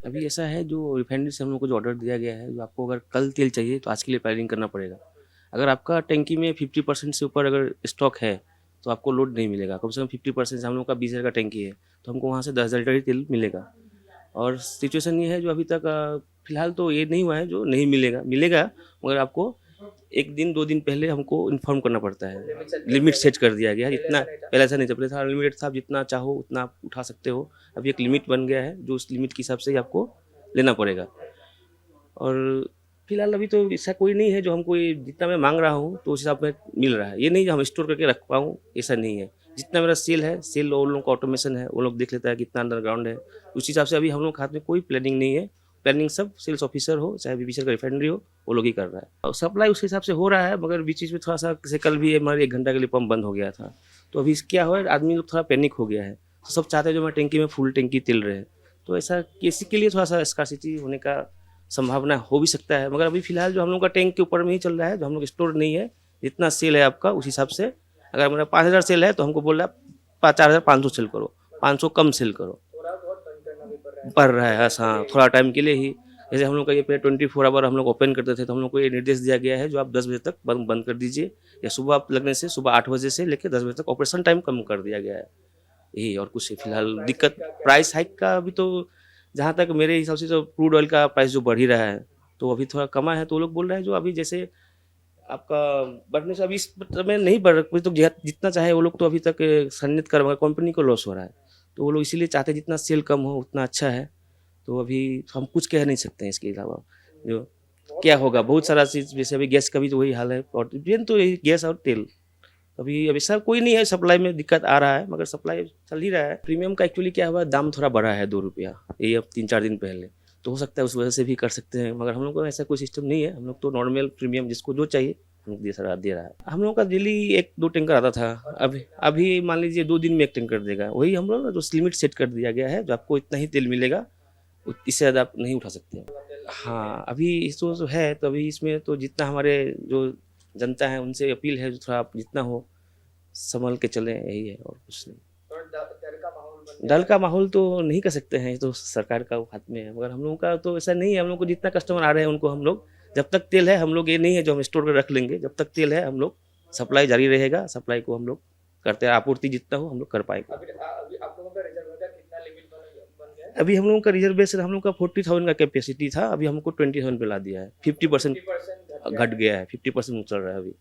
अभी ऐसा है जो रिफाइनरी से हम लोग को जो ऑर्डर दिया गया है, जो आपको अगर कल तेल चाहिए तो आज के लिए प्लानिंग करना पड़ेगा। अगर आपका टंकी में 50% से ऊपर अगर स्टॉक है, तो आपको लोड नहीं मिलेगा। कम से कम 50% से हम लोग का 20,000 का टंकी है, तो हमको वहाँ से 10,000 लीटर ही तेल मिलेगा। और सिचुएशन ये है जो अभी तक फ़िलहाल तो ये नहीं हुआ है जो नहीं मिलेगा, मिलेगा मगर आपको 1 दिन 2 दिन पहले हमको इन्फॉर्म करना पड़ता है। लिमिट सेट कर दिया गया है जितना पहले ऐसा नहीं था, पहले था अनलिमिटेड था, आप जितना चाहो उतना आप उठा सकते हो। अभी एक लिमिट बन गया है जो उस लिमिट के हिसाब से ही आपको लेना पड़ेगा। और फिलहाल अभी तो ऐसा कोई नहीं है जो हमको ये जितना मैं माँग रहा हूँ तो उस हिसाब में मिल रहा है। ये नहीं जो हम स्टोर करके रख पाऊँ, ऐसा नहीं है। जितना मेरा सेल है, सेल वो लोगों का ऑटोमेशन है, वो लोग देख लेता है कितना अंडरग्राउंड है। उस हिसाब से अभी हम लोग के हाथ में कोई प्लानिंग नहीं है। प्लानिंग सब सेल्स ऑफिसर हो, चाहे बीपीसीएल का रिफाइनरी हो, वो लोग ही कर रहा है। और सप्लाई उस हिसाब से हो रहा है, मगर बीच-बीच में थोड़ा-सा जैसे कल भी हमारे 1 घंटा के लिए पंप बंद हो गया था। तो अभी क्या हुआ है, आदमी लोग थोड़ा पैनिक हो गया है। तो सब चाहते हैं जो हमारी टंकी में फुल टंकी तेल रहे। तो ऐसा किसी के लिए थोड़ा-सा स्कार्सिटी होने का संभावना हो भी सकता है, मगर अभी फ़िलहाल जो हम लोग का टैंक के ऊपर में ही चल रहा है, जो हम लोग स्टोर नहीं है। जितना सेल है आपका उस हिसाब से, अगर मेरा 5,000 सेल है तो हमको बोल रहा है 4,500 सेल करो, 500 कम सेल करो। पड़ रहा है हाँ, थोड़ा टाइम के लिए ही। जैसे हम लोग का ये पहले 24 आवर हम लोग ओपन करते थे, तो हम लोग को ये निर्देश दिया गया है जो आप 10 बजे तक बंद बंद कर दीजिए, या सुबह आप लगने से सुबह 8 बजे से लेकर 10 बजे तक ऑपरेशन टाइम कम कर दिया गया है। यही और कुछ फिलहाल दिक्कत प्राइस हाइक का अभी तो जहाँ तक मेरे हिसाब से तो क्रूड ऑयल का प्राइस जो बढ़ ही रहा है, तो अभी थोड़ा कमा है, तो वो लोग बोल रहे हैं जो अभी जैसे आपका बढ़ने से अभी इस समय नहीं बढ़ रहा, तो जितना चाहे वो लोग तो अभी तक संनित कर, मगर कंपनी को लॉस हो रहा है। तो वो लोग इसीलिए चाहते हैं जितना सेल कम हो उतना अच्छा है। तो अभी हम कुछ कह नहीं सकते हैं इसके अलावा जो क्या होगा, बहुत सारा चीज़ जैसे अभी गैस का भी तो वही हाल है, और मेन तो यही गैस और तेल। अभी अभी सब कोई नहीं है, सप्लाई में दिक्कत आ रहा है, मगर सप्लाई चल ही रहा है। प्रीमियम का एक्चुअली क्या हुआ, दाम थोड़ा बढ़ा है 2 रुपया, ये अब 3-4 दिन पहले। तो हो सकता है उस वजह से भी कर सकते हैं, मगर हम लोग को ऐसा कोई सिस्टम नहीं है। हम लोग तो नॉर्मल प्रीमियम जिसको जो चाहिए हम लोग दे रहा है। हम लोग का डेली 1-2 टैंकर आता था। अभी अभी मान लीजिए 2 दिन में 1 टैंकर देगा। वही हम लोग ना जो लिमिट सेट कर दिया गया है, जो आपको इतना ही तेल मिलेगा, इससे ज़्यादा आप नहीं उठा सकते हैं। हाँ, अभी इस जो है, तो अभी इसमें तो जितना हमारे जो जनता है उनसे अपील है, जो थोड़ा आप जितना हो संभल के चलें, यही है और कुछ नहीं। डर का माहौल तो नहीं कह सकते हैं, ये तो सरकार का हाथ में है, मगर हम लोगों का तो ऐसा नहीं है। हम लोग को जितना कस्टमर आ रहे हैं उनको हम लोग, जब तक तेल है हम लोग, ये नहीं है जो हम स्टोर में रख लेंगे। जब तक तेल है हम लोग सप्लाई जारी रहेगा, सप्लाई को हम लोग करते हैं, आपूर्ति जितना हो हम लोग कर पाएंगे। अभी हम लोगों का रिजर्वेशन हम लोग का 40,000 का कैपेसिटी था, अभी हमको 20,000 पे ला दिया है। 50% घट गया है, 50% चल रहा है अभी।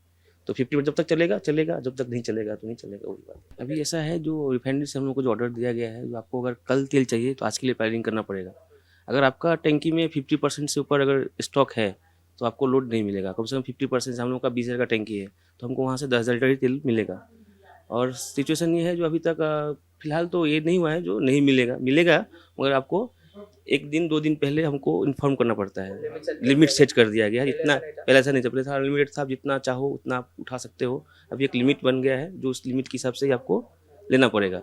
तो 50 जब तक चलेगा चलेगा, जब तक नहीं चलेगा तो नहीं चलेगा, वही बात। अभी ऐसा है जो रिफाइनरी से हम लोग को जो ऑर्डर दिया गया है, जो आपको अगर कल तेल चाहिए तो आज के लिए प्लानिंग करना पड़ेगा। अगर आपका टंकी में 50% से ऊपर अगर स्टॉक है, तो आपको लोड नहीं मिलेगा। कम से कम 50% से हम लोग का 20,000 का टंकी है, तो हमको वहाँ से 10,000 लीटर ही तेल मिलेगा। और सिचुएशन ये है जो अभी तक फ़िलहाल तो ये नहीं हुआ है जो नहीं मिलेगा, मिलेगा मगर आपको 1 दिन 2 दिन पहले हमको इन्फॉर्म करना पड़ता है। लिमिट सेट कर दिया गया है जितना पहले ऐसा नहीं था, पहले था अनलिमिटेड था, आप जितना चाहो उतना आप उठा सकते हो। अभी एक लिमिट बन गया है जो उस लिमिट के हिसाब से ही आपको लेना पड़ेगा।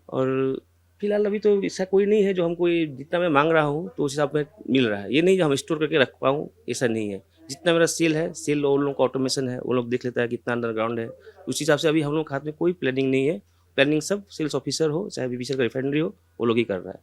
और फिलहाल अभी तो ऐसा कोई नहीं है जो हमको ये जितना मैं माँग रहा हूँ तो उस हिसाब में मिल रहा है। ये नहीं जो हम स्टोर करके रख पाऊँ, ऐसा नहीं है। जितना मेरा सेल है, सेल वो लोगों का ऑटोमेशन है, वो लोग देख लेता है कितना अंडरग्राउंड है। उस हिसाब से अभी हम लोग के हाथ में कोई प्लानिंग नहीं है। प्लानिंग सब सेल्स ऑफिसर हो, चाहे बीपीसीएल का रिफाइनरी हो, वो लोग ही कर रहा है।